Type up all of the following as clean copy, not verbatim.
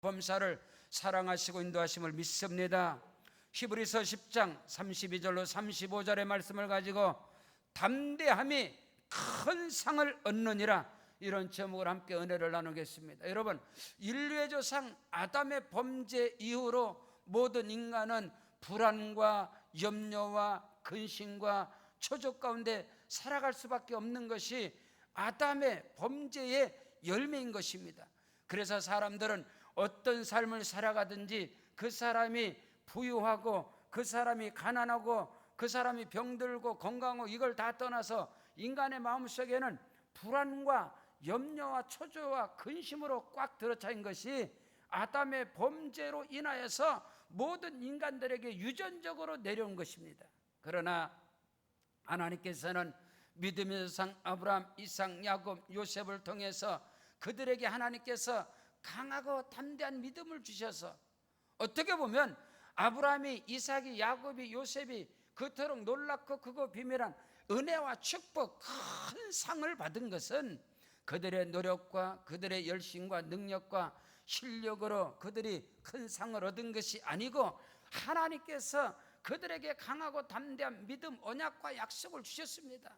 범사를 사랑하시고 인도하심을 믿습니다. 히브리서 10장 32절로 35절의 말씀을 가지고 담대함이 큰 상을 얻느니라, 이런 제목을 함께 은혜를 나누겠습니다. 여러분, 인류의 조상 아담의 범죄 이후로 모든 인간은 불안과 염려와 근심과 초조 가운데 살아갈 수밖에 없는 것이 아담의 범죄의 열매인 것입니다. 그래서 사람들은 어떤 삶을 살아가든지 그 사람이 부유하고 그 사람이 가난하고 그 사람이 병들고 건강하고 이걸 다 떠나서 인간의 마음속에는 불안과 염려와 초조와 근심으로 꽉 들어차인 것이 아담의 범죄로 인하여서 모든 인간들에게 유전적으로 내려온 것입니다. 그러나 하나님께서는 믿음의 조상 아브라함, 이삭, 야곱, 요셉을 통해서 그들에게 하나님께서 강하고 담대한 믿음을 주셔서, 어떻게 보면 아브라함이, 이삭이, 야곱이, 요셉이 그토록 놀랍고 크고 비밀한 은혜와 축복, 큰 상을 받은 것은 그들의 노력과 그들의 열심과 능력과 실력으로 그들이 큰 상을 얻은 것이 아니고 하나님께서 그들에게 강하고 담대한 믿음, 언약과 약속을 주셨습니다.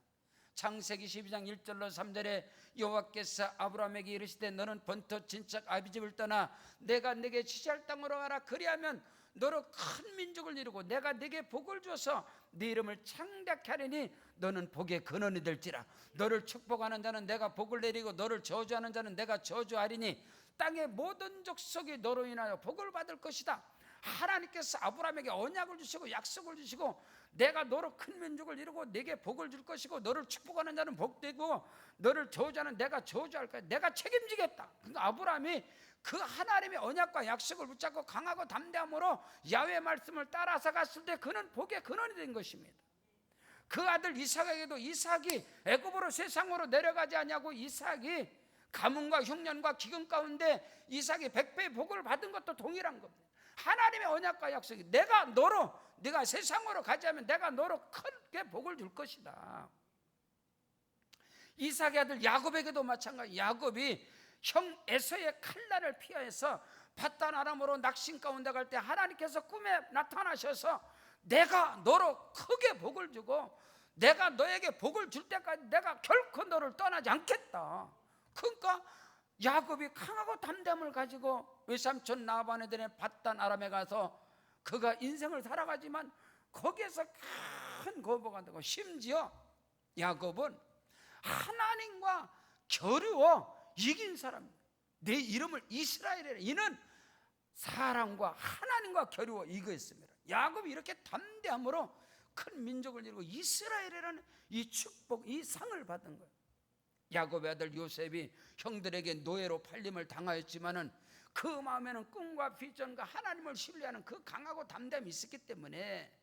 창세기 12장 1절로 3절에 여호와께서 아브라함에게 이르시되 너는 본토 친척 아비집을 떠나 내가 네게 지시할 땅으로 가라. 그리하면 너로 큰 민족을 이루고 내가 네게 복을 주어서 네 이름을 창대케 하리니 너는 복의 근원이 될지라. 너를 축복하는 자는 내가 복을 내리고 너를 저주하는 자는 내가 저주하리니 땅의 모든 족속이 너로 인하여 복을 받을 것이다. 하나님께서 아브라함에게 언약을 주시고 약속을 주시고 내가 너로 큰 민족을 이루고 네게 복을 줄 것이고 너를 축복하는 자는 복되고 너를 저주하는 내가 저주할 거야. 내가 책임지겠다. 그러니까 아브라함이 그 하나님의 언약과 약속을 붙잡고 강하고 담대함으로 야훼의 말씀을 따라서 갔을 때 그는 복의 근원이 된 것입니다. 그 아들 이삭에게도 이삭이 애굽으로 세상으로 내려가지 않냐고 이삭이 가뭄과 흉년과 기근 가운데 이삭이 100배의 복을 받은 것도 동일한 겁니다. 하나님의 언약과 약속이 내가 너로, 네가 세상으로 가지 않으면 내가 너로 크게 복을 줄 것이다. 이삭의 아들 야곱에게도 마찬가지. 야곱이 형 에서의 칼날을 피하여서 밧단 아람으로 낙심 가운데 갈 때 하나님께서 꿈에 나타나셔서 내가 너로 크게 복을 주고 내가 너에게 복을 줄 때까지 내가 결코 너를 떠나지 않겠다. 그러니까 야곱이 강하고 담대함을 가지고 외삼촌 라반에 대한 밧단 아람에 가서 그가 인생을 살아가지만 거기에서 큰 거부가 되고, 심지어 야곱은 하나님과 겨루어 이긴 사람입니다. 내 이름을 이스라엘이라. 이는 사람과 하나님과 겨루어 이겼습니다. 야곱이 이렇게 담대함으로 큰 민족을 이루고 이스라엘이라는 이 축복, 이 상을 받은 거예요. 야곱의 아들 요셉이 형들에게 노예로 팔림을 당하였지만은 그 마음에는 꿈과 비전과 하나님을 신뢰하는 그 강하고 담대함이 있었기 때문에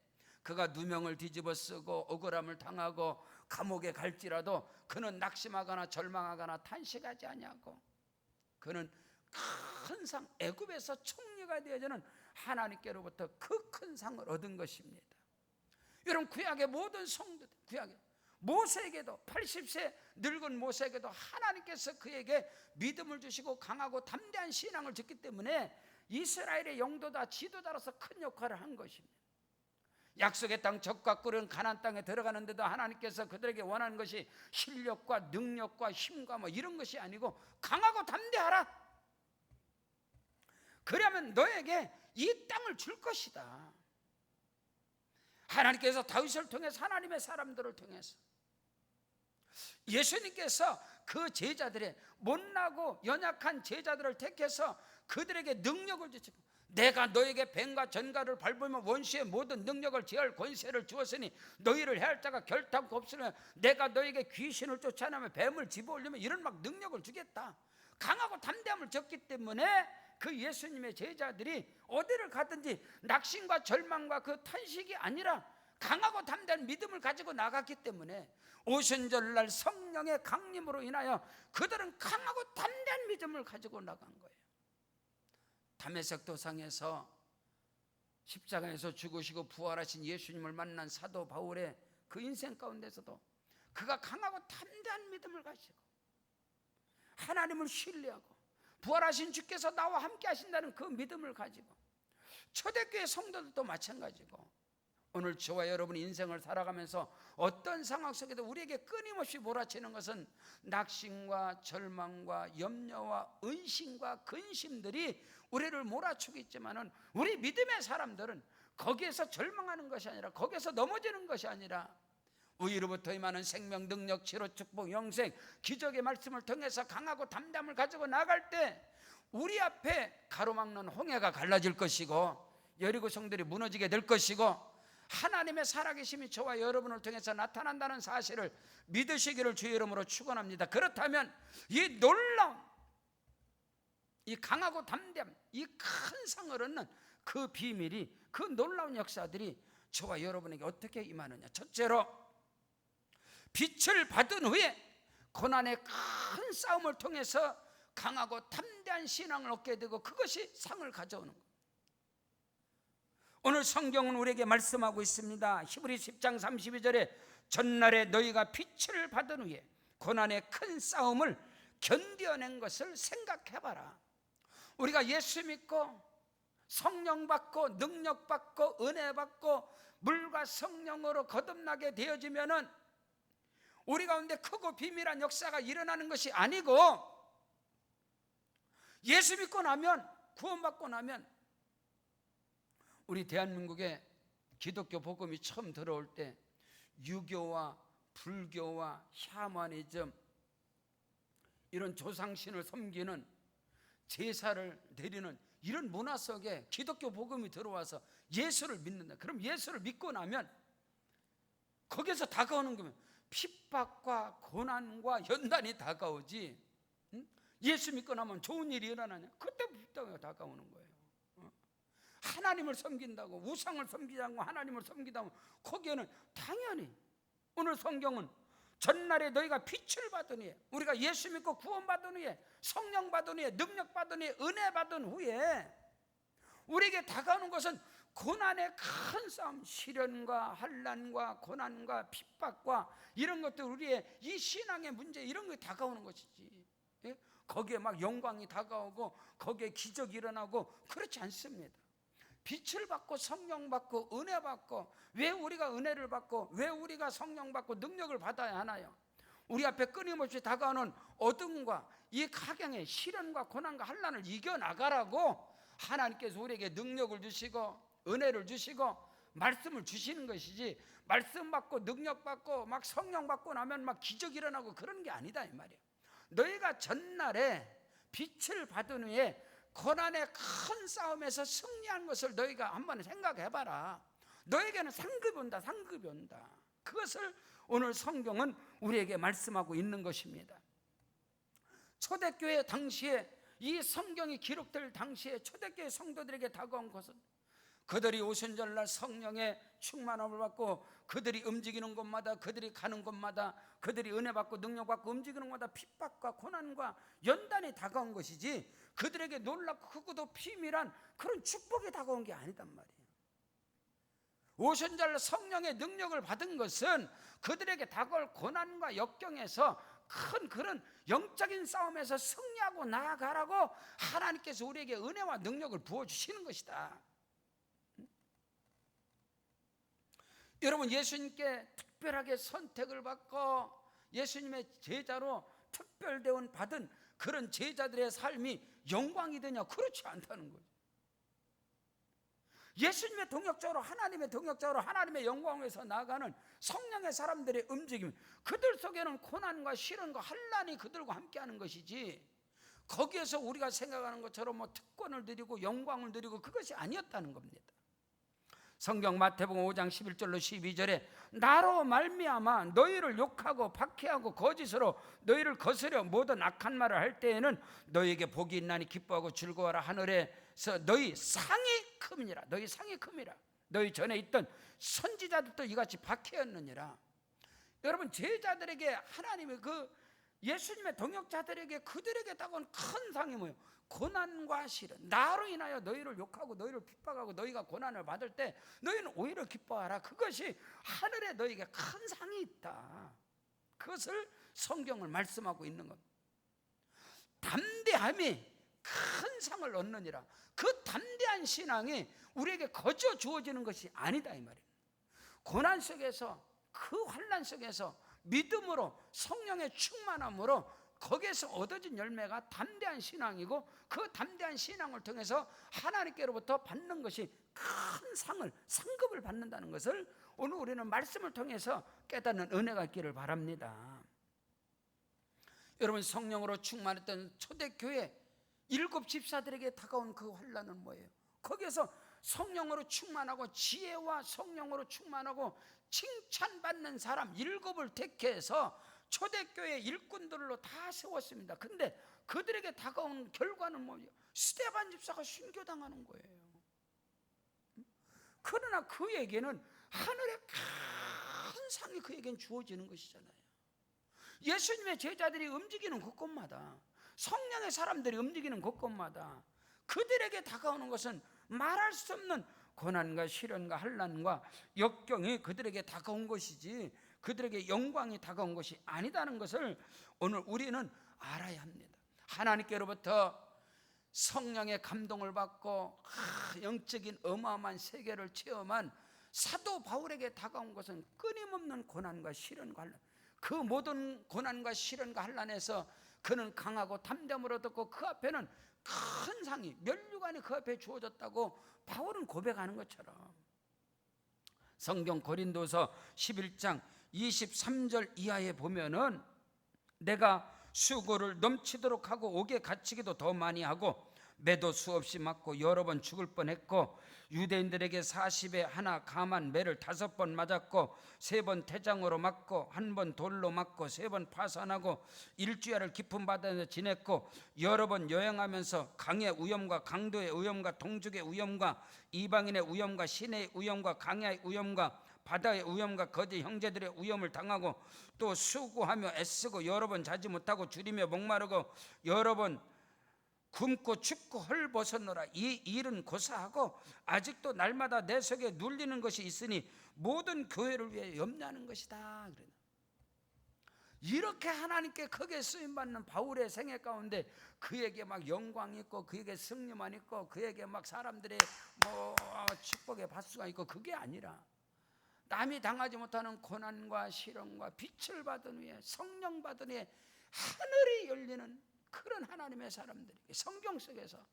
그가 누명을 뒤집어 쓰고 억울함을 당하고 감옥에 갈지라도 그는 낙심하거나 절망하거나 탄식하지 아니하고 그는 큰 상, 애굽에서 총리가 되어지는 하나님께로부터 그 큰 상을 얻은 것입니다. 여러분, 구약의 모든 성도들, 구약의 모세에게도 80세 늙은 모세에게도 하나님께서 그에게 믿음을 주시고 강하고 담대한 신앙을 줬기 때문에 이스라엘의 영도다 지도자로서 큰 역할을 한 것입니다. 약속의 땅 적과 꿀은 가나안 땅에 들어가는데도 하나님께서 그들에게 원하는 것이 실력과 능력과 힘과 뭐 이런 것이 아니고 강하고 담대하라. 그러면 너에게 이 땅을 줄 것이다. 하나님께서 다윗을 통해서, 하나님의 사람들을 통해서 예수님께서 그 제자들의 못나고 연약한 제자들을 택해서 그들에게 능력을 주시고 내가 너에게 뱀과 전갈을 밟으면 원수의 모든 능력을 제할 권세를 주었으니 너희를 해할 자가 결단코 없으면 내가 너에게 귀신을 쫓아내면 뱀을 집어올리면 이런 막 능력을 주겠다. 강하고 담대함을 줬기 때문에 그 예수님의 제자들이 어디를 가든지 낙심과 절망과 그 탄식이 아니라 강하고 담대한 믿음을 가지고 나갔기 때문에 오순절날 성령의 강림으로 인하여 그들은 강하고 담대한 믿음을 가지고 나간 거예요. 다메섹 도상에서 십자가에서 죽으시고 부활하신 예수님을 만난 사도 바울의 그 인생 가운데서도 그가 강하고 담대한 믿음을 가지고 하나님을 신뢰하고 부활하신 주께서 나와 함께 하신다는 그 믿음을 가지고, 초대교회 성도들도 마찬가지고, 오늘 저와 여러분이 인생을 살아가면서 어떤 상황 속에도 우리에게 끊임없이 몰아치는 것은 낙심과 절망과 염려와 의심과 근심들이 우리를 몰아치고 있지만은, 우리 믿음의 사람들은 거기에서 절망하는 것이 아니라, 거기에서 넘어지는 것이 아니라, 위로부터 임하는 생명, 능력, 치료, 축복, 영생, 기적의 말씀을 통해서 강하고 담대함을 가지고 나갈 때 우리 앞에 가로막는 홍해가 갈라질 것이고, 여리고 성들이 무너지게 될 것이고, 하나님의 살아계심이 저와 여러분을 통해서 나타난다는 사실을 믿으시기를 주의 이름으로 축원합니다. 그렇다면 이 놀라운, 이 강하고 담대함, 이 큰 상을 얻는 그 비밀이, 그 놀라운 역사들이 저와 여러분에게 어떻게 임하느냐. 첫째로, 빛을 받은 후에 고난의 큰 싸움을 통해서 강하고 담대한 신앙을 얻게 되고, 그것이 상을 가져오는 것. 오늘 성경은 우리에게 말씀하고 있습니다. 히브리서 10장 32절에 전날에 너희가 빛을 받은 후에 고난의 큰 싸움을 견뎌낸 것을 생각해봐라. 우리가 예수 믿고 성령 받고 능력 받고 은혜 받고 물과 성령으로 거듭나게 되어지면은 우리 가운데 크고 비밀한 역사가 일어나는 것이 아니고, 예수 믿고 나면, 구원받고 나면, 우리 대한민국에 기독교 복음이 처음 들어올 때 유교와 불교와 샤머니즘, 이런 조상신을 섬기는, 제사를 드리는 이런 문화 속에 기독교 복음이 들어와서 예수를 믿는다. 그럼 예수를 믿고 나면 거기에서 다가오는 거면 핍박과 고난과 연단이 다가오지, 예수 믿고 나면 좋은 일이 일어나냐? 그때부터 다가오는 거예요. 하나님을 섬긴다고, 우상을 섬기자고 하나님을 섬기다고, 거기에는 당연히, 오늘 성경은 전날에 너희가 빛을 받은 후에, 우리가 예수 믿고 구원받은 후에, 성령 받은 후에, 능력 받은 후에, 은혜 받은 후에 우리에게 다가오는 것은 고난의 큰 싸움, 시련과 환난과 고난과 핍박과 이런 것들, 우리의 이 신앙의 문제, 이런 게 다가오는 것이지, 거기에 막 영광이 다가오고 거기에 기적이 일어나고 그렇지 않습니다. 빛을 받고 성령 받고 은혜 받고, 왜 우리가 은혜를 받고 왜 우리가 성령 받고 능력을 받아야 하나요? 우리 앞에 끊임없이 다가오는 어둠과 이 각양의 시련과 고난과 환난을 이겨나가라고 하나님께서 우리에게 능력을 주시고 은혜를 주시고 말씀을 주시는 것이지, 말씀 받고 능력 받고 막 성령 받고 나면 막 기적이 일어나고 그런 게 아니다 이 말이에요. 너희가 전날에 빛을 받은 후에 고난의 큰 싸움에서 승리한 것을 너희가 한번 생각해봐라. 너에게는 상급이 온다, 상급이 온다. 그것을 오늘 성경은 우리에게 말씀하고 있는 것입니다. 초대교회 당시에, 이 성경이 기록될 당시에 초대교회 성도들에게 다가온 것은, 그들이 오순절날 성령의 충만함을 받고 그들이 움직이는 곳마다, 그들이 가는 곳마다, 그들이 은혜 받고 능력 받고 움직이는 곳마다 핍박과 고난과 연단이 다가온 것이지, 그들에게 놀랍고 크고도 비밀한 그런 축복이 다가온 게 아니단 말이에요. 오순절 성령의 능력을 받은 것은 그들에게 다가올 고난과 역경에서 큰 그런 영적인 싸움에서 승리하고 나아가라고 하나님께서 우리에게 은혜와 능력을 부어주시는 것이다. 여러분, 예수님께 특별하게 선택을 받고 예수님의 제자로 특별대원 받은 그런 제자들의 삶이 영광이 되냐? 그렇지 않다는 거죠. 예수님의 동역자로, 하나님의 동역자로 하나님의 영광에서 나아가는 성령의 사람들의 움직임, 그들 속에는 고난과 시련과 환난이 그들과 함께하는 것이지, 거기에서 우리가 생각하는 것처럼 뭐 특권을 누리고 영광을 누리고 그것이 아니었다는 겁니다. 성경 마태복음 5장 11절로 12절에 나로 말미암아 너희를 욕하고 박해하고 거짓으로 너희를 거스려 모든 악한 말을 할 때에는 너희에게 복이 있나니 기뻐하고 즐거워라. 하늘에서 너희 상이 큼이니라. 너희 상이 큼이라. 너희 전에 있던 선지자들도 이같이 박해였느니라. 여러분, 제자들에게 하나님의 그 예수님의 동역자들에게, 그들에게 다가온 큰 상이 뭐예요? 고난과 시련. 나로 인하여 너희를 욕하고 너희를 핍박하고 너희가 고난을 받을 때 너희는 오히려 기뻐하라. 그것이 하늘에 너희에게 큰 상이 있다. 그것을 성경을 말씀하고 있는 것. 담대함이 큰 상을 얻느니라. 그 담대한 신앙이 우리에게 거저 주어지는 것이 아니다 이 말이에요. 고난 속에서, 그 환난 속에서 믿음으로, 성령의 충만함으로 거기에서 얻어진 열매가 담대한 신앙이고, 그 담대한 신앙을 통해서 하나님께로부터 받는 것이 큰 상급을 받는다는 것을 오늘 우리는 말씀을 통해서 깨닫는 은혜가 있기를 바랍니다. 여러분, 성령으로 충만했던 초대교회 7 집사들에게 다가온 그 환난은 뭐예요? 거기에서 성령으로 충만하고 지혜와 성령으로 충만하고 칭찬받는 사람 7을 택해서 초대교회 일꾼들로 다 세웠습니다. 근데 그들에게 다가온 결과는 뭐예요? 스데반 집사가 순교당하는 거예요. 그러나 그에게는 하늘의 큰 상이 그에겐 주어지는 것이잖아요. 예수님의 제자들이 움직이는 곳곳마다, 성령의 사람들이 움직이는 곳곳마다 그들에게 다가오는 것은 말할 수 없는 고난과 시련과 환난과 역경이 그들에게 다가온 것이지, 그들에게 영광이 다가온 것이 아니다는 것을 오늘 우리는 알아야 합니다. 하나님께로부터 성령의 감동을 받고 영적인 어마어마한 세계를 체험한 사도 바울에게 다가온 것은 끊임없는 고난과 시련과 환난, 그 모든 고난과 시련과 환난에서 그는 강하고 담대함을 얻었고, 그 앞에는 큰 상이, 면류관이 그 앞에 주어졌다고 바울은 고백하는 것처럼, 성경 고린도서 11장 23절 이하에 보면은 내가 수고를 넘치도록 하고 옥에 갇히기도 더 많이 하고 매도 수없이 맞고 여러 번 죽을 뻔했고, 유대인들에게 40에 하나 감한 매를 5번 맞았고 3번 태장으로 맞고 1번 돌로 맞고 3번 파산하고 일주일을 깊은 바다에서 지냈고, 여러 번 여행하면서 강의 위험과 강도의 위험과 동족의 위험과 이방인의 위험과 시내의 위험과 강야의 위험과 바다의 위험과 거짓 형제들의 위험을 당하고, 또 수고하며 애쓰고 여러 번 자지 못하고 줄이며 목마르고 여러 번 굶고 춥고 헐벗었노라. 이 일은 고사하고 아직도 날마다 내 속에 눌리는 것이 있으니 모든 교회를 위해 염려하는 것이다. 이렇게 하나님께 크게 쓰임받는 바울의 생애 가운데 그에게 막 영광이 있고, 그에게 승리만 있고, 그에게 막 사람들의 축복의 바수가 있고, 그게 아니라 남이 당하지 못하는 고난과 시련과 빛을 받은 후에, 성령 받은 후에 하늘이 열리는 그런 하나님의 사람들에게, 성경 속에서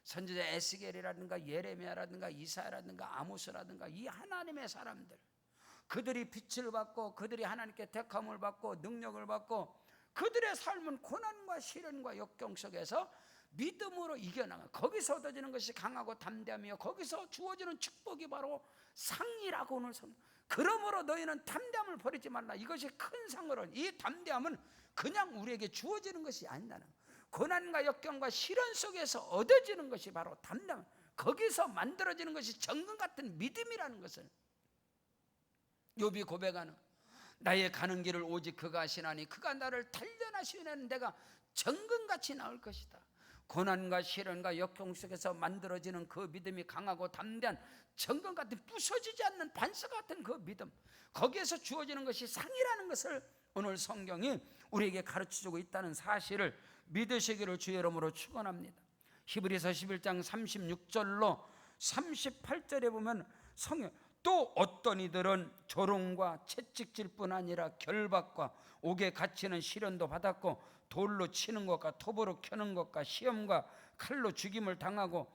선지자 에스겔이라든가 예레미야라든가 이사야라든가 아모스라든가 이 하나님의 사람들, 그들이 빛을 받고 그들이 하나님께 택함을 받고 능력을 받고, 그들의 삶은 고난과 시련과 역경 속에서 믿음으로 이겨나가, 거기서 얻어지는 것이 강하고 담대함이요 거기서 주어지는 축복이 바로 상이라고 오늘 그러므로 너희는 담대함을 버리지 말라. 이것이 큰 상으로, 이 담대함은 그냥 우리에게 주어지는 것이 아니라는, 고난과 역경과 시련 속에서 얻어지는 것이 바로 담대함, 거기서 만들어지는 것이 정금 같은 믿음이라는 것을 욥이 고백하는, 나의 가는 길을 오직 그가 아시나니 그가 나를 단련하시는 내가 정금같이 나올 것이다. 고난과 시련과 역경 속에서 만들어지는 그 믿음이 강하고 담대한 정금 같은, 부서지지 않는 반석 같은 그 믿음, 거기에서 주어지는 것이 상이라는 것을 오늘 성경이 우리에게 가르쳐주고 있다는 사실을 믿으시기를 주의 이름으로 축원합니다. 히브리서 11장 36절로 38절에 보면 성경, 또 어떤 이들은 조롱과 채찍질 뿐 아니라 결박과 옥에 갇히는 시련도 받았고, 돌로 치는 것과 톱으로 켜는 것과 시험과 칼로 죽임을 당하고,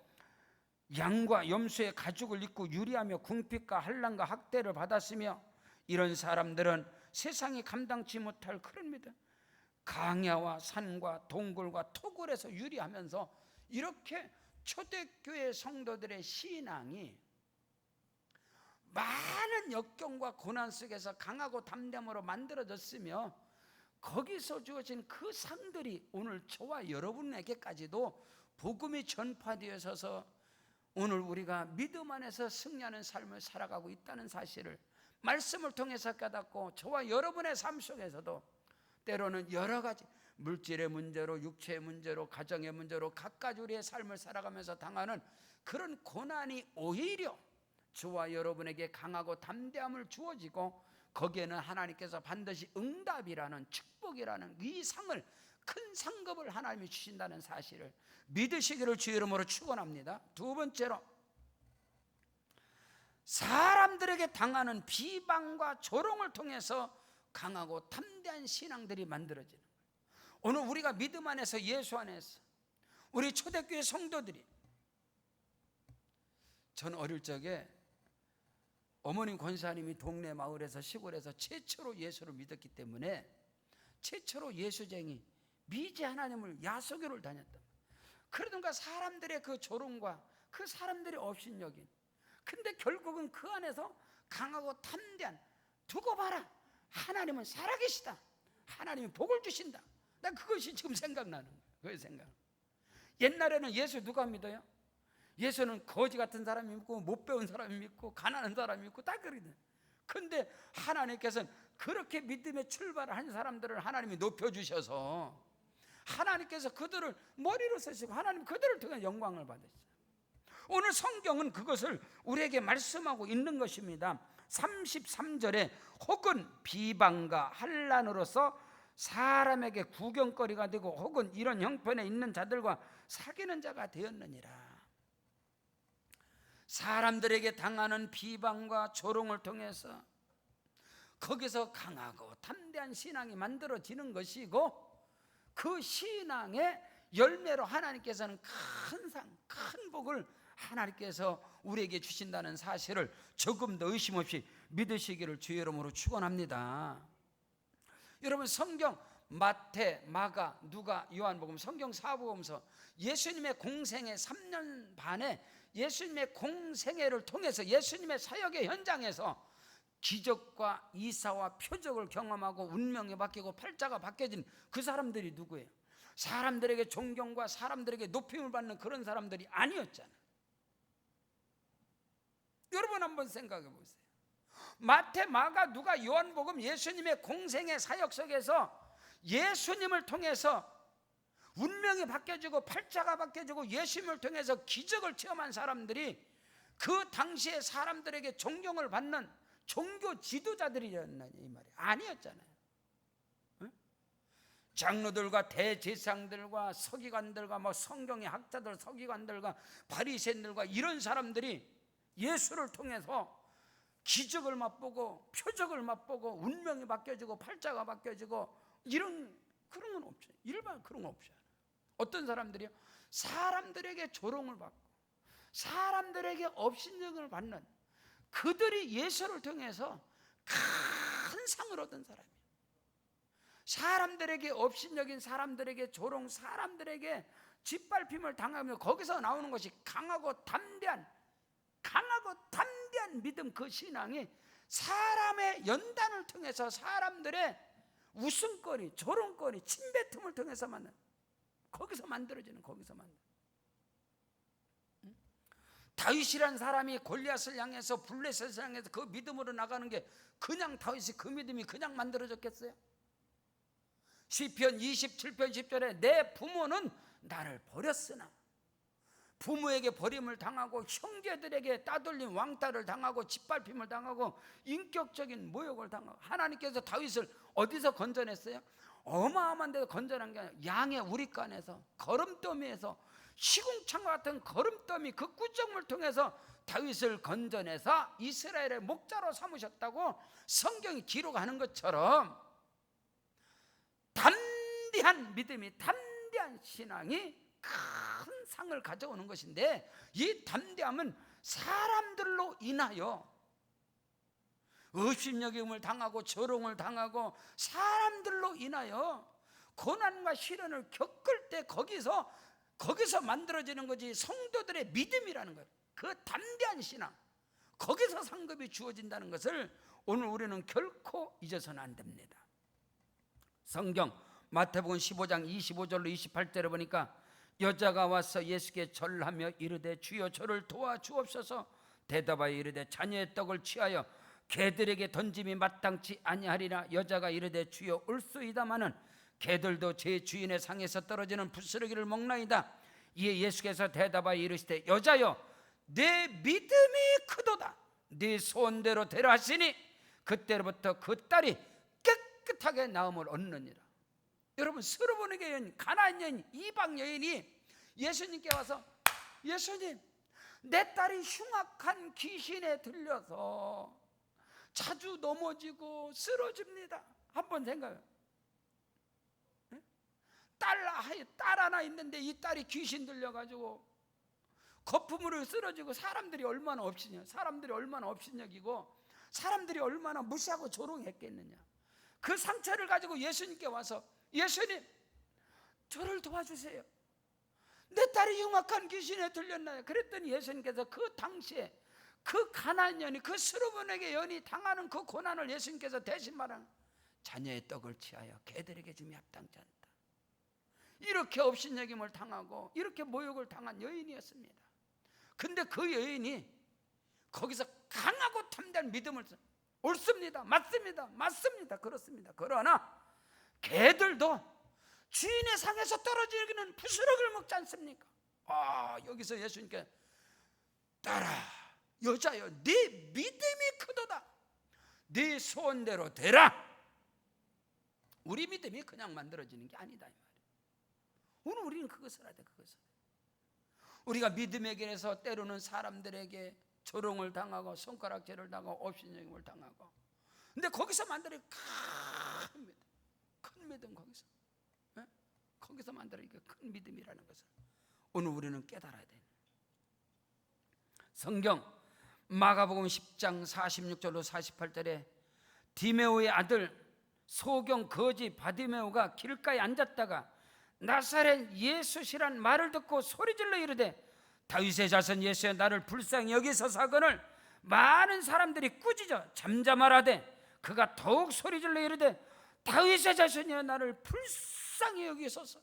양과 염소의 가죽을 입고 유리하며 궁핍과 환난과 학대를 받았으며, 이런 사람들은 세상이 감당치 못할 그런 믿음, 강야와 산과 동굴과 토굴에서 유리하면서, 이렇게 초대교회 성도들의 신앙이 많은 역경과 고난 속에서 강하고 담대함으로 만들어졌으며, 거기서 주어진 그 상들이 오늘 저와 여러분에게까지도 복음이 전파되어서 오늘 우리가 믿음 안에서 승리하는 삶을 살아가고 있다는 사실을 말씀을 통해서 깨닫고, 저와 여러분의 삶 속에서도 때로는 여러 가지 물질의 문제로, 육체의 문제로, 가정의 문제로 각가지 우리의 삶을 살아가면서 당하는 그런 고난이 오히려 저와 여러분에게 강하고 담대함을 주어지고, 거기에는 하나님께서 반드시 응답이라는, 축복이라는 이 상을 큰 상급을 하나님이 주신다는 사실을 믿으시기를 주의 이름으로 축원합니다. 두 번째로, 사람들에게 당하는 비방과 조롱을 통해서 강하고 담대한 신앙들이 만들어지는 거예요. 오늘 우리가 믿음 안에서, 예수 안에서, 우리 초대교회 성도들이, 전 어릴 적에 어머님 권사님이 동네 마을에서, 시골에서 최초로 예수를 믿었기 때문에 최초로 예수쟁이, 미제 하나님을 야소교를 다녔다. 그러던가 사람들의 그 조롱과 그 사람들의 업신여긴, 근데 결국은 그 안에서 강하고 담대한, 두고 봐라, 하나님은 살아계시다, 하나님이 복을 주신다. 난 그것이 지금 생각나는 거예요. 그게 생각. 옛날에는 예수 누가 믿어요? 예수는 거지 같은 사람이 믿고, 못 배운 사람이 믿고, 가난한 사람이 믿고 다 그러거든. 근데 하나님께서는 그렇게 믿음의 출발을 한 사람들을 하나님이 높여주셔서 하나님께서 그들을 머리로 쓰시고 하나님 그들을 통해 영광을 받으시죠. 오늘 성경은 그것을 우리에게 말씀하고 있는 것입니다. 33절에 혹은 비방과 환난으로서 사람에게 구경거리가 되고 혹은 이런 형편에 있는 자들과 사귀는 자가 되었느니라. 사람들에게 당하는 비방과 조롱을 통해서 거기서 강하고 담대한 신앙이 만들어지는 것이고, 그 신앙의 열매로 하나님께서는 큰 상, 큰 복을 하나님께서 우리에게 주신다는 사실을 조금 더 의심 없이 믿으시기를 주의 이름으로 축원합니다. 여러분, 성경 마태, 마가, 누가, 요한복음, 성경 4복음서 예수님의 공생애 3년 반에 예수님의 공생애를 통해서 예수님의 사역의 현장에서 기적과 이사와 표적을 경험하고 운명이 바뀌고 팔자가 바뀌어진 그 사람들이 누구예요? 사람들에게 존경과 사람들에게 높임을 받는 그런 사람들이 아니었잖아요. 여러분 한번 생각해 보세요. 마태, 마가, 누가, 요한복음 예수님의 공생의 사역 속에서 예수님을 통해서 운명이 바뀌어지고 팔자가 바뀌어지고 예수님을 통해서 기적을 체험한 사람들이 그 당시에 사람들에게 존경을 받는 종교 지도자들이었나 이 말이에요. 아니었잖아요. 응? 장로들과 대제사장들과 서기관들과 뭐 성경의 학자들, 서기관들과 바리새인들과 이런 사람들이 예수를 통해서 기적을 맛보고 표적을 맛보고 운명이 바뀌어지고 팔자가 바뀌어지고 이런 그런 건 없죠. 일반 그런 건 없죠. 어떤 사람들이요? 사람들에게 조롱을 받고 사람들에게 업신여김을 받는 그들이 예수를 통해서 큰 상을 얻은 사람이에요. 사람들에게 업신여긴, 사람들에게 조롱, 사람들에게 짓밟힘을 당하며 거기서 나오는 것이 강하고 담대한 믿음, 그 신앙이 사람의 연단을 통해서 사람들의 웃음거리, 조롱거리, 침뱉음을 통해서 거기서 만들어지는, 거기서 만들어지는. 다윗이란 사람이 골리앗을 향해서, 블레셋을 향해서 그 믿음으로 나가는 게 그냥 다윗이 그 믿음이 그냥 만들어졌겠어요? 시편 27편 10절에 내 부모는 나를 버렸으나, 부모에게 버림을 당하고 형제들에게 따돌림 왕따를 당하고 짓밟힘을 당하고 인격적인 모욕을 당하고, 하나님께서 다윗을 어디서 건져냈어요? 어마어마한 데서 건져낸 게 아니라 양의 우릿간에서, 거름더미에서, 시궁창과 같은 거름더미 그 꾸정을 통해서 다윗을 건져내서 이스라엘의 목자로 삼으셨다고 성경이 기록하는 것처럼 담대한 믿음이, 담대한 신앙이 큰 상을 가져오는 것인데, 이 담대함은 사람들로 인하여 업신여김을 당하고 조롱을 당하고 사람들로 인하여 고난과 시련을 겪을 때 거기서 만들어지는 거지, 성도들의 믿음이라는 것, 그 담대한 신앙, 거기서 상급이 주어진다는 것을 오늘 우리는 결코 잊어서는 안 됩니다. 성경 마태복음 15장 25절로 28절에 보니까 여자가 와서 예수께 절하며 이르되 주여 저를 도와주옵소서. 대답하여 이르되 자녀의 떡을 취하여 개들에게 던짐이 마땅치 아니하리라. 여자가 이르되 주여 올소이다마는 개들도 제 주인의 상에서 떨어지는 부스러기를 먹나이다. 이에 예수께서 대답하여 이르시되 여자여 내 믿음이 크도다. 네 소원대로 되라 하시니 그때로부터 그 딸이 깨끗하게 나음을 얻느니라. 여러분, 스르보니게 여인, 가나안 여인, 이방 여인이 예수님께 와서, 예수님, 내 딸이 흉악한 귀신에 들려서 자주 넘어지고 쓰러집니다. 한번 생각해요. 딸 하나 있는데 이 딸이 귀신 들려가지고 거품으로 쓰러지고, 사람들이 얼마나 업신여, 사람들이 얼마나 업신여기고, 사람들이 얼마나 무시하고 조롱했겠느냐. 그 상처를 가지고 예수님께 와서, 예수님, 저를 도와주세요. 내 딸이 흉악한 귀신에 들렸나요? 그랬더니 예수님께서 그 당시에 그 가나안 여인이, 그 스르보니게 여인이 당하는 그 고난을 예수님께서 대신 말하는, 자녀의 떡을 취하여 개들에게 줌이 합당치 않다. 이렇게 업신여김을 당하고 이렇게 모욕을 당한 여인이었습니다. 근데 그 여인이 거기서 강하고 담대한 믿음을, 옳습니다, 맞습니다, 맞습니다, 그렇습니다. 그러나 개들도 주인의 상에서 떨어지기는 부스러기를 먹지 않습니까? 여기서 예수님께, 딸아, 여자여, 네 믿음이 크도다. 네 소원대로 되라. 우리 믿음이 그냥 만들어지는 게 아니다, 이 말이에요. 오늘 우리는 그것을 해야 돼. 그것을. 우리가 믿음의 길에서 때로는 사람들에게 조롱을 당하고 손가락질을 당하고 업신여김을 당하고, 근데 거기서 만들어야 큰 믿음, 거기서 만들어야 큰 믿음이라는 것을 오늘 우리는 깨달아야 돼. 성경 마가복음 10장 46절로 48절에 디메오의 아들 소경 거지 바디메오가 길가에 앉았다가 나사렛 예수시란 말을 듣고 소리질러 이르되, 다윗의 자손 예수여, 나를 불쌍히 여기소서 하거늘 많은 사람들이 꾸짖어 잠잠하라되, 그가 더욱 소리질러 이르되, 다윗의 자손이여, 나를 불쌍히 여기소서.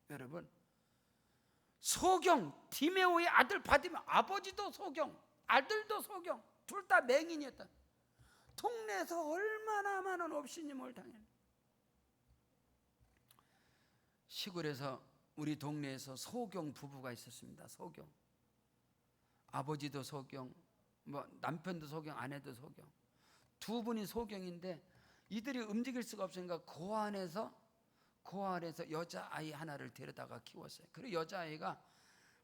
여러분, 소경, 디메오의 아들 바디메오, 아버지도 소경, 아들도 소경, 둘 다 맹인이었다. 동네에서 얼마나 많은 업신여김을 당했는데, 시골에서 우리 동네에서 소경 부부가 있었습니다. 소경, 아버지도 소경, 남편도 소경, 아내도 소경, 두 분이 소경인데 이들이 움직일 수가 없으니까 고안에서 여자아이 하나를 데려다가 키웠어요. 그리고 여자아이가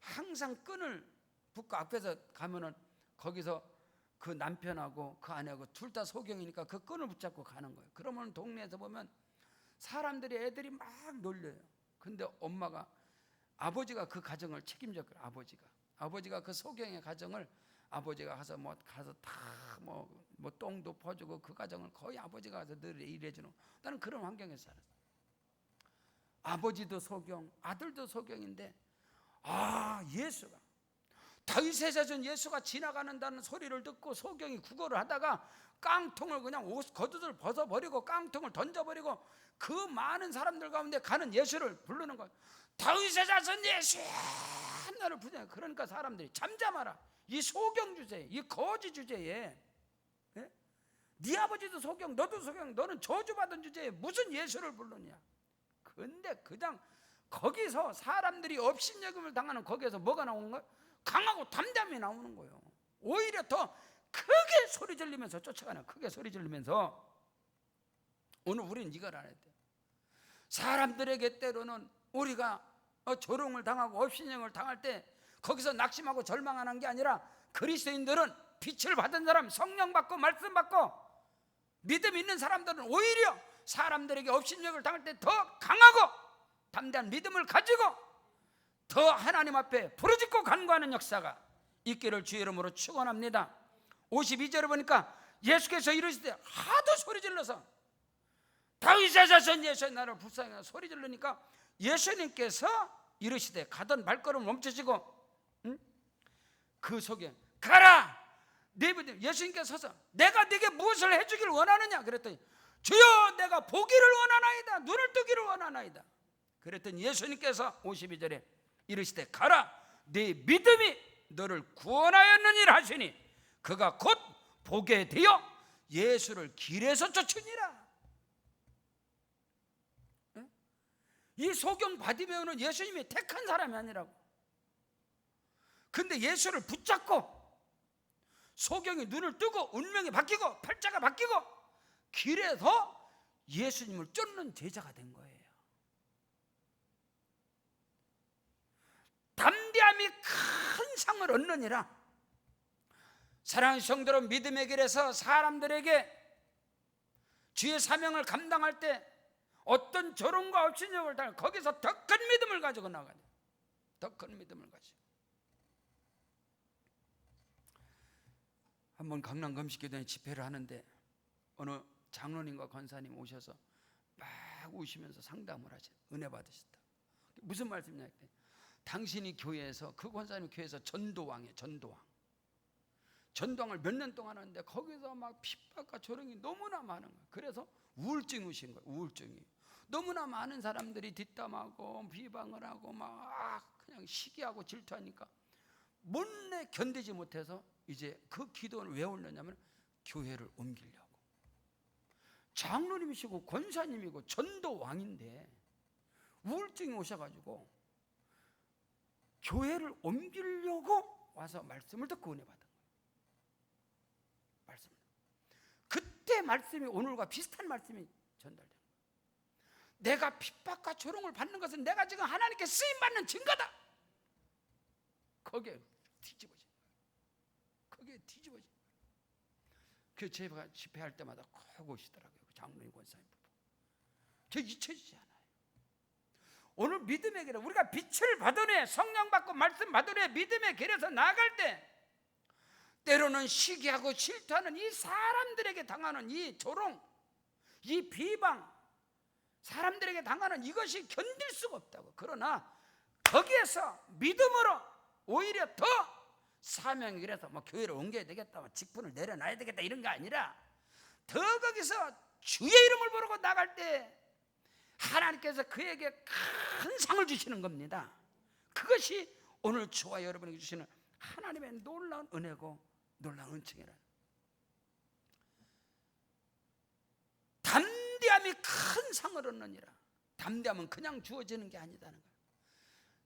항상 끈을 붙고, 앞에서 가면은 거기서 그 남편하고 그 아내하고 둘 다 소경이니까 그 끈을 붙잡고 가는 거예요. 그러면 동네에서 보면 사람들이, 애들이 막 놀려요. 근데 엄마가, 아버지가 그 가정을 책임졌고요. 아버지가 그 소경의 가정을, 아버지가 가서 다 똥도 퍼주고 그 가정을 거의 아버지가 가서 늘 일해주는, 나는 그런 환경에서 살았어요. 아버지도 소경, 아들도 소경인데, 예수가, 다윗의 자손 예수가 지나가는다는 소리를 듣고 소경이 구걸을 하다가 깡통을 그냥 겉옷을 벗어버리고 깡통을 던져버리고 그 많은 사람들 가운데 가는 예수를 부르는 거예요. 다윗의 자손 예수, 나를 부르냐. 그러니까 사람들이 잠잠하라. 이 소경 주제에, 이 거지 주제에, 네 아버지도 소경, 너도 소경, 너는 저주받은 주제에 무슨 예수를 부르냐. 근데 그냥 거기서 사람들이 업신여김을 당하는 거기에서 뭐가 나오는 거예요? 강하고 담담이 나오는 거예요. 오히려 더 크게 소리 지르면서 쫓아가는, 크게 소리 지르면서. 오늘 우리는 이걸 알아야 돼. 사람들에게 때로는 우리가 조롱을 당하고 업신여김을 당할 때 거기서 낙심하고 절망하는 게 아니라, 그리스도인들은, 빛을 받은 사람, 성령 받고 말씀 받고 믿음 있는 사람들은 오히려 사람들에게 업신여김을 당할 때 더 강하고 담대한 믿음을 가지고 더 하나님 앞에 부르짖고 간구하는 역사가 있기를 주의 이름으로 축원합니다. 52절에 보니까 예수께서 이러실 때 하도 소리 질러서, 다윗의 자손 예수의 나를 불쌍히 소리 질르니까 예수님께서 이러시되 가던 발걸음을 멈추시고, 그 속에 가라. 예수님께서 서서 내가 네게 무엇을 해주기를 원하느냐 그랬더니, 주여 내가 보기를 원하나이다, 눈을 뜨기를 원하나이다. 그랬더니 예수님께서 52절에 이르시되 가라, 네 믿음이 너를 구원하였느니라 하시니 그가 곧 보게 되어 예수를 길에서 쫓으니라. 이 소경 바디메오는 예수님이 택한 사람이 아니라고. 근데 예수를 붙잡고 소경이 눈을 뜨고 운명이 바뀌고 팔자가 바뀌고 길에서 예수님을 쫓는 제자가 된 거예요. 담대함이 큰 상을 얻느니라. 사랑하는 성도로 믿음의 길에서 사람들에게 주의 사명을 감당할 때 어떤 조롱과 업신여을 당할 거기서 더 큰 믿음을 가지고 나가야 돼요. 더 큰 믿음을 가지고. 한번 강남 금식교단에 집회를 하는데 어느 장로님과 권사님 오셔서 막 우시면서 상담을 하셔. 은혜 받으셨다. 무슨 말씀이냐 했더니 당신이 교회에서, 그 권사님 교회에서 전도왕이에요. 전도왕을 몇 년 동안 하는데 거기서 막 핍박과 조롱이 너무나 많은 거예요. 그래서 우울증이 오신 거예요. 우울증이. 너무나 많은 사람들이 뒷담하고 비방을 하고 막 그냥 시기하고 질투하니까 못내 견디지 못해서 이제 그 기도를 왜 올렸냐면 교회를 옮기려고. 장로님이시고 권사님이고 전도왕인데 우울증이 오셔가지고 교회를 옮기려고 와서 말씀을 듣고 은혜 받은 거예요. 말씀. 그때 말씀이 오늘과 비슷한 말씀이 전달돼요. 내가 핍박과 조롱을 받는 것은 내가 지금 하나님께 쓰임받는 증거다. 거기에 뒤집어진 거예요. 거기에 뒤집어진 거예요. 그 제가 집회할 때마다 꼭 오시더라고요. 그 장로님 권사님 부부. 저 잊혀지지 않아요. 오늘 믿음의 길에 우리가 빛을 받으네, 성령 받고 말씀 받으네, 믿음의 길에서 나아갈 때 때로는 시기하고 질투하는 이 사람들에게 당하는 이 조롱, 이 비방, 사람들에게 당하는 이것이 견딜 수가 없다고. 그러나 거기에서 믿음으로 오히려 더 사명의 길에서 뭐 교회를 옮겨야 되겠다, 뭐 직분을 내려놔야 되겠다 이런 게 아니라 더 거기서 주의 이름을 부르고 나갈 때 하나님께서 그에게 큰 상을 주시는 겁니다. 그것이 오늘 저와 여러분에게 주시는 하나님의 놀라운 은혜고 놀라운 은총이라. 담대함이 큰 상을 얻느니라. 담대함은 그냥 주어지는 게 아니다는 거예요.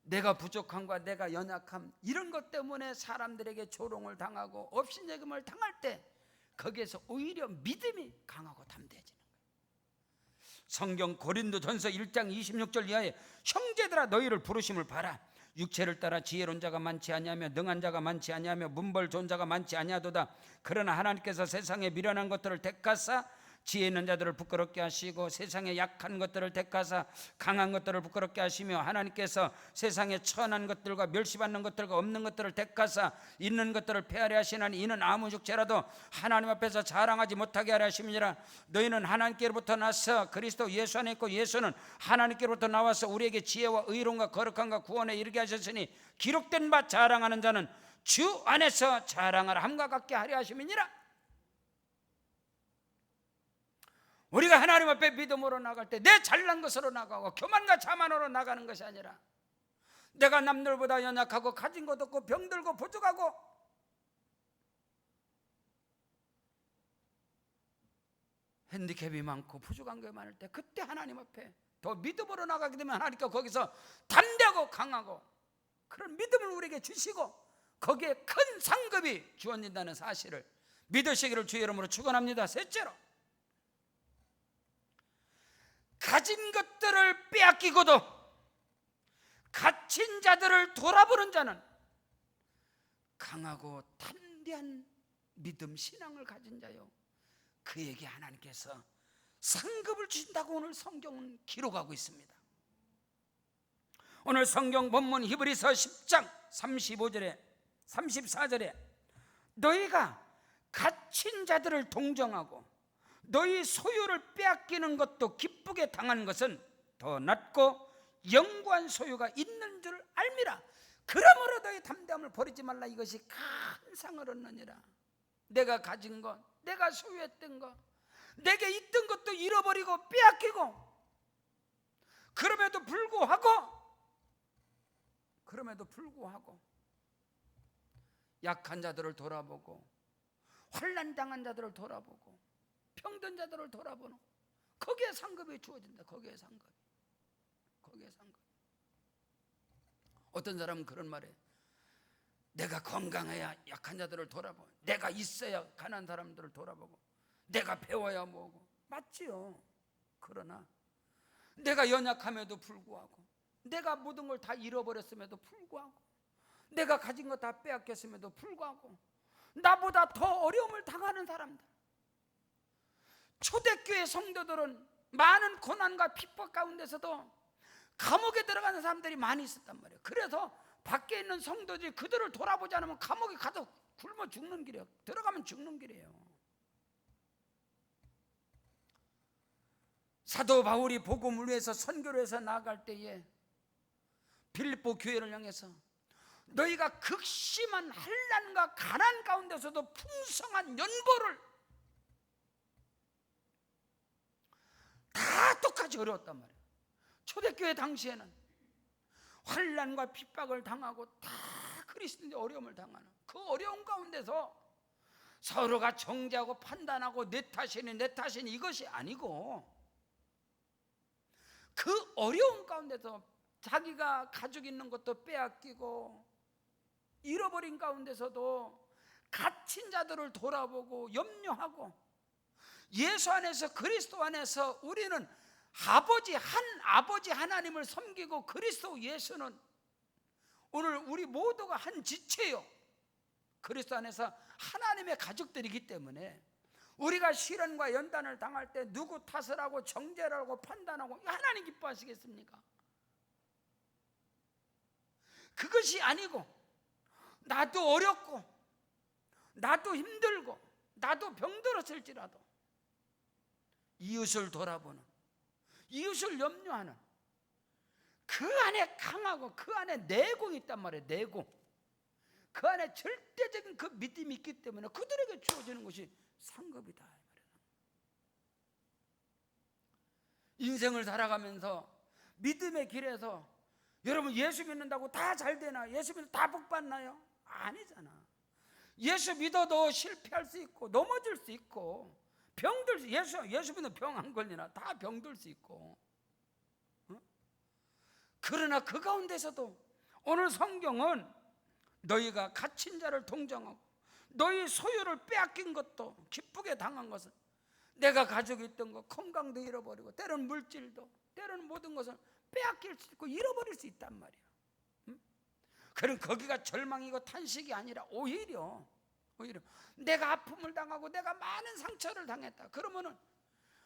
내가 부족함과 내가 연약함 이런 것 때문에 사람들에게 조롱을 당하고 업신여김을 당할 때 거기에서 오히려 믿음이 강하고 담대해지는 거예요. 성경 고린도전서 1장 26절 이하에 형제들아 너희를 부르심을 봐라. 육체를 따라 지혜로운 자가 많지 아니하며 능한 자가 많지 아니하며 문벌 좋은 자가 많지 아니하도다. 그러나 하나님께서 세상에 미련한 것들을 택하사 지혜 있는 자들을 부끄럽게 하시고 세상에 약한 것들을 택하사 강한 것들을 부끄럽게 하시며 하나님께서 세상에 천한 것들과 멸시받는 것들과 없는 것들을 택하사 있는 것들을 폐하려 하시나니 이는 아무 육체라도 하나님 앞에서 자랑하지 못하게 하려 하심이니라. 너희는 하나님께로부터 나서 그리스도 예수 안에 있고 예수는 하나님께로부터 나와서 우리에게 지혜와 의로움과 거룩함과 구원에 이르게 하셨으니 기록된 바 자랑하는 자는 주 안에서 자랑하라 함과 같게 하려 하심이니라. 우리가 하나님 앞에 믿음으로 나갈 때 내 잘난 것으로 나가고 교만과 자만으로 나가는 것이 아니라 내가 남들보다 연약하고 가진 것 없고 병들고 부족하고 핸디캡이 많고 부족한 게 많을 때 그때 하나님 앞에 더 믿음으로 나가게 되면 하나님께서 거기서 담대하고 강하고 그런 믿음을 우리에게 주시고 거기에 큰 상급이 주어진다는 사실을 믿으시기를 주의 이름으로 축원합니다. 셋째로, 가진 것들을 빼앗기고도 갇힌 자들을 돌아보는 자는 강하고 담대한 믿음 신앙을 가진 자요 그에게 하나님께서 상급을 주신다고 오늘 성경은 기록하고 있습니다. 오늘 성경 본문 히브리서 10장 35절에 34절에 너희가 갇힌 자들을 동정하고 너희 소유를 빼앗기는 것도 기쁘게 당하는 것은 더 낫고 영구한 소유가 있는 줄 알미라. 그러므로 너희 담대함을 버리지 말라. 이것이 큰 상을 얻느니라. 내가 가진 것, 내가 소유했던 것, 내게 있던 것도 잃어버리고 빼앗기고 그럼에도 불구하고 약한 자들을 돌아보고 환난 당한 자들을 돌아보고 병든 자들을 돌아보는 거기에 상급이 주어진다. 거기에 상급. 어떤 사람은 그런 말에 내가 건강해야 약한 자들을 돌아보고 내가 있어야 가난한 사람들을 돌아보고 내가 배워야 뭐고 맞지요. 그러나 내가 연약함에도 불구하고, 내가 모든 걸 다 잃어버렸음에도 불구하고, 내가 가진 거 다 빼앗겼음에도 불구하고 나보다 더 어려움을 당하는 사람들, 초대교회 성도들은 많은 고난과 핍박 가운데서도 감옥에 들어가는 사람들이 많이 있었단 말이에요. 그래서 밖에 있는 성도들이 그들을 돌아보지 않으면 감옥에 가서 굶어 죽는 길이에요. 들어가면 죽는 길이에요. 사도 바울이 복음을 위해서 선교를 해서 나아갈 때에 빌립보 교회를 향해서 너희가 극심한 환난과 가난 가운데서도 풍성한 연보를, 다 똑같이 어려웠단 말이에요. 초대교회 당시에는 환난과 핍박을 당하고 다 그리스도인의 어려움을 당하는 그 어려움 가운데서 서로가 정죄하고 판단하고 내 탓이니 이것이 아니고, 그 어려움 가운데서 자기가 가지고 있는 것도 빼앗기고 잃어버린 가운데서도 갇힌 자들을 돌아보고 염려하고, 예수 안에서 그리스도 안에서 우리는 아버지 하나님을 섬기고, 그리스도 예수는 오늘 우리 모두가 한 지체요, 그리스도 안에서 하나님의 가족들이기 때문에 우리가 시련과 연단을 당할 때 누구 탓을 하고 정죄를 하고 판단하고 하나님 기뻐하시겠습니까? 그것이 아니고, 나도 어렵고 나도 힘들고 나도 병들었을지라도 이웃을 돌아보는, 이웃을 염려하는, 그 안에 강하고 그 안에 내공이 있단 말이에요. 내공, 그 안에 절대적인 그 믿음이 있기 때문에 그들에게 주어지는 것이 상급이다. 인생을 살아가면서 믿음의 길에서 여러분 예수 믿는다고 다 잘 되나? 예수 믿는다고 다 복 받나요? 아니잖아. 예수 믿어도 실패할 수 있고 넘어질 수 있고 병들 수, 예수 믿는 병 안 걸리나? 다 병들 수 있고. 그러나 그 가운데서도 오늘 성경은 너희가 갇힌 자를 동정하고 너희 소유를 빼앗긴 것도, 기쁘게 당한 것은, 내가 가지고 있던 것, 건강도 잃어버리고 때로는 물질도, 때로는 모든 것을 빼앗길 수 있고 잃어버릴 수 있단 말이야. 그럼 거기가 절망이고 탄식이 아니라 오히려 내가 아픔을 당하고 내가 많은 상처를 당했다. 그러면은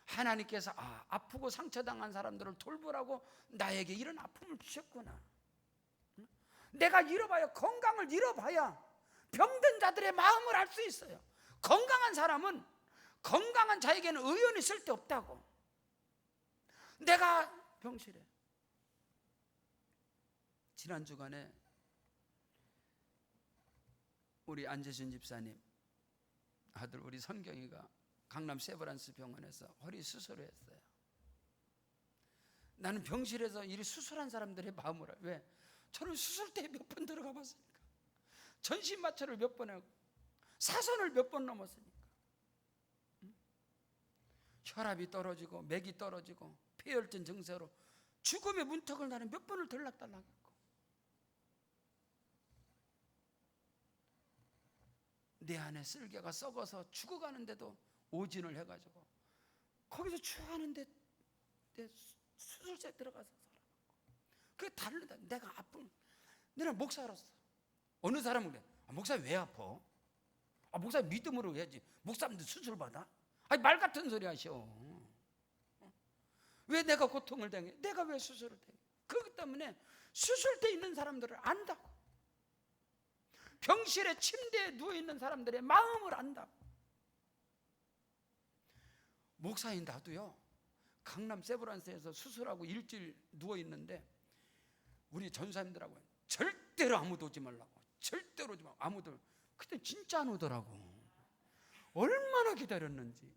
하나님께서 아프고 상처당한 사람들을 돌보라고 나에게 이런 아픔을 주셨구나. 내가 잃어봐야, 건강을 잃어봐야 병든 자들의 마음을 알 수 있어요. 건강한 사람은 건강한 자에게는 의연이 쓸데없다고. 내가 병실에 지난 주간에 우리 안재순 집사님 아들 우리 선경이가 강남 세브란스 병원에서 허리 수술을 했어요. 나는 병실에서 이리 수술한 사람들의 마음을, 왜? 저는 수술대에 몇 번 들어가 봤으니까, 전신 마취를 몇 번 하고 사선을 몇 번 넘었으니까, 혈압이 떨어지고 맥이 떨어지고 폐혈증 증세로 죽음의 문턱을 나는 몇 번을 들락달락했고, 내 안에 쓸개가 썩어서 죽어가는데도 오진을 해가지고 거기서 추하는데 내 수술실에 들어가서 살아났고, 그게 다르다. 내가 아픈, 너는 목사로서 어느 사람은 그래, 목사님 왜 아파? 목사님 믿음으로 해야지. 목사님들 수술 받아? 아니 말 같은 소리 하셔. 왜 내가 고통을 당해? 내가 왜 수술을 당해? 그렇기 때문에 수술대에 있는 사람들을 안다고. 병실에 침대에 누워있는 사람들의 마음을 안다고. 목사인 나도요, 강남 세브란스에서 수술하고 일주일 누워있는데 우리 전사님들하고 절대로 아무도 오지 말라고, 절대로 오지 말고, 아무도. 그때 진짜 안 오더라고. 얼마나 기다렸는지.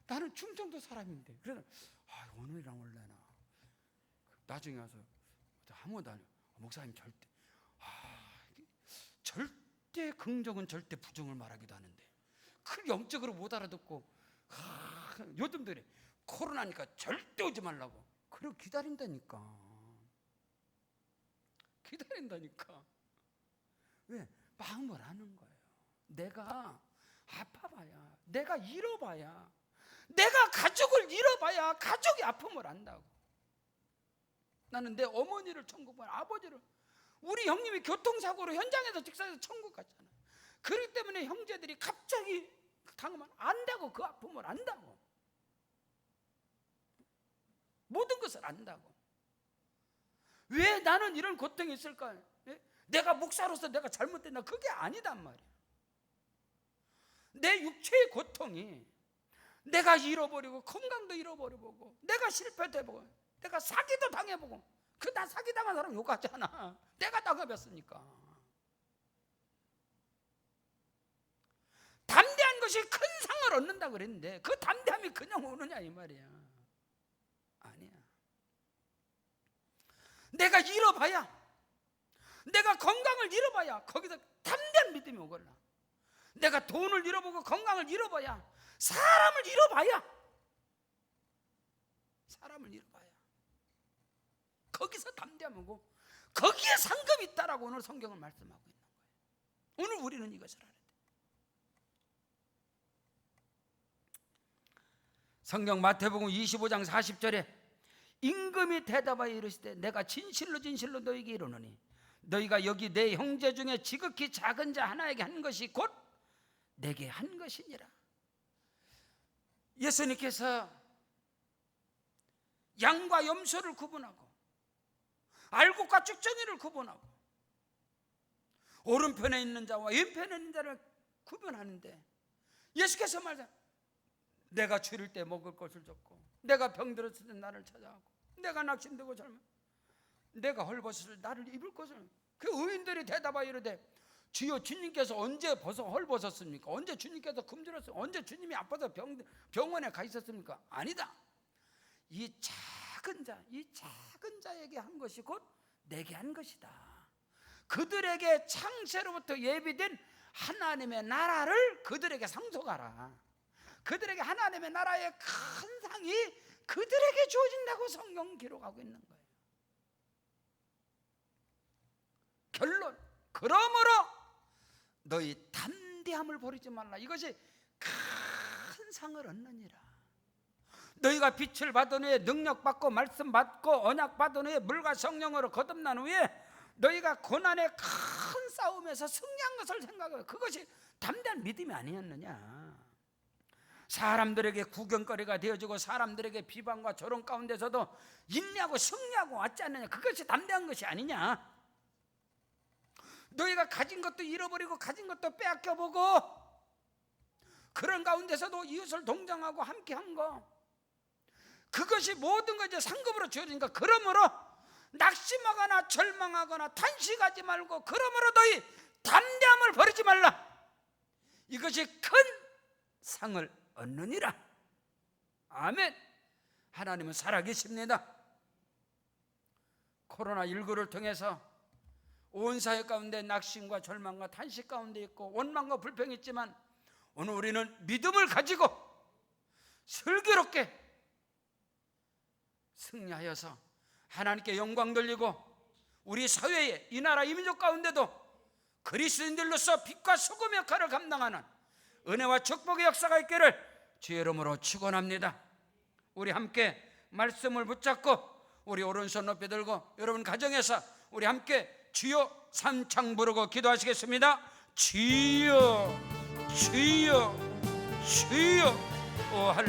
나는 충청도 사람인데. 그래서 오늘이랑 올래나. 나중에 와서 아무도 안 해요. 목사님 절대 긍정은 절대 부정을 말하기도 하는데 그 영적으로 못 알아듣고 요즘들이 코로나니까 절대 오지 말라고. 그리고 기다린다니까. 왜? 마음을 아는 거예요. 내가 아파봐야, 내가 잃어봐야, 내가 가족을 잃어봐야 가족이 아픔을 안다고. 나는 내 어머니를 천국 보내, 아버지를, 우리 형님이 교통사고로 현장에서 직사해서 천국 갔잖아. 그렇기 때문에 형제들이 갑자기 당하면 안다고. 그 아픔을 안다고. 모든 것을 안다고. 왜 나는 이런 고통이 있을까? 내가 목사로서 내가 잘못됐나? 그게 아니단 말이야. 내 육체의 고통이 내가 잃어버리고 건강도 잃어버려보고 내가 실패도 해보고 내가 사기도 당해보고, 나 사기당한 사람 욕하잖아. 내가 당해봤으니까. 담대한 것이 큰 상을 얻는다 그랬는데 그 담대함이 그냥 오느냐 이 말이야. 아니야. 내가 잃어봐야, 내가 건강을 잃어봐야 거기서 담대한 믿음이 오걸라. 내가 돈을 잃어보고 건강을 잃어봐야, 사람을 잃어봐야 거기서 담대함이 오고 거기에 상급이 있다라고 오늘 성경은 말씀하고 있는 거예요. 오늘 우리는 이것을 알아야 돼. 성경 마태복음 25장 40절에 임금이 대답하여 이르시되 내가 진실로 진실로 너희에게 이르노니 너희가 여기 내 형제 중에 지극히 작은 자 하나에게 한 것이 곧 내게 한 것이니라. 예수님께서 양과 염소를 구분하고 알곡과 쭉정이를 구분하고 오른편에 있는 자와 왼편에 있는 자를 구분하는데 예수께서 말하자, 내가 추릴 때 먹을 것을 줬고 내가 병들었을 때 나를 찾아가고 내가 낙심되고 젊은 내가 헐벗을 나를 입을 것을. 그 의인들이 대답하여 이르되 주여 주님께서 언제 헐벗었습니까? 언제 주님께서 굶주렸습니까? 언제 주님이 아파서 병원에 가 있었습니까? 아니다. 이 작은 자에게 한 것이 곧 내게 한 것이다. 그들에게 창세로부터 예비된 하나님의 나라를 그들에게 상속하라. 그들에게 하나님의 나라의 큰 상이 그들에게 주어진다고 성경 기록하고 있는 거예요. 결론, 그러므로 너희 담대함을 버리지 말라. 이것이 큰 상을 얻느니라. 너희가 빛을 받은 후에 능력받고 말씀 받고 언약 받은 후에 물과 성령으로 거듭난 후에 너희가 고난의 큰 싸움에서 승리한 것을 생각해요. 그것이 담대한 믿음이 아니었느냐. 사람들에게 구경거리가 되어지고 사람들에게 비방과 조롱 가운데서도 인내하고 승리하고 왔지 않느냐. 그것이 담대한 것이 아니냐. 너희가 가진 것도 잃어버리고 가진 것도 빼앗겨보고 그런 가운데서도 이웃을 동정하고 함께한 거, 그것이 모든 것이 상급으로 주어지니까 그러므로 낙심하거나 절망하거나 탄식하지 말고 그러므로 너희 담대함을 버리지 말라. 이것이 큰 상을 얻느니라. 아멘. 하나님은 살아계십니다. 코로나19를 통해서 온 사회 가운데 낙심과 절망과 탄식 가운데 있고 원망과 불평이 있지만 오늘 우리는 믿음을 가지고 슬기롭게 승리하여서 하나님께 영광 돌리고 우리 사회에 이 나라 이 민족 가운데도 그리스도인들로서 빛과 소금의 역할을 감당하는 은혜와 축복의 역사가 있기를 주의 이름으로 축원합니다. 우리 함께 말씀을 붙잡고 우리 오른손 높이 들고 여러분 가정에서 우리 함께 주여 삼창 부르고 기도하시겠습니다. 주여 주여 주여. 오 할렐루야.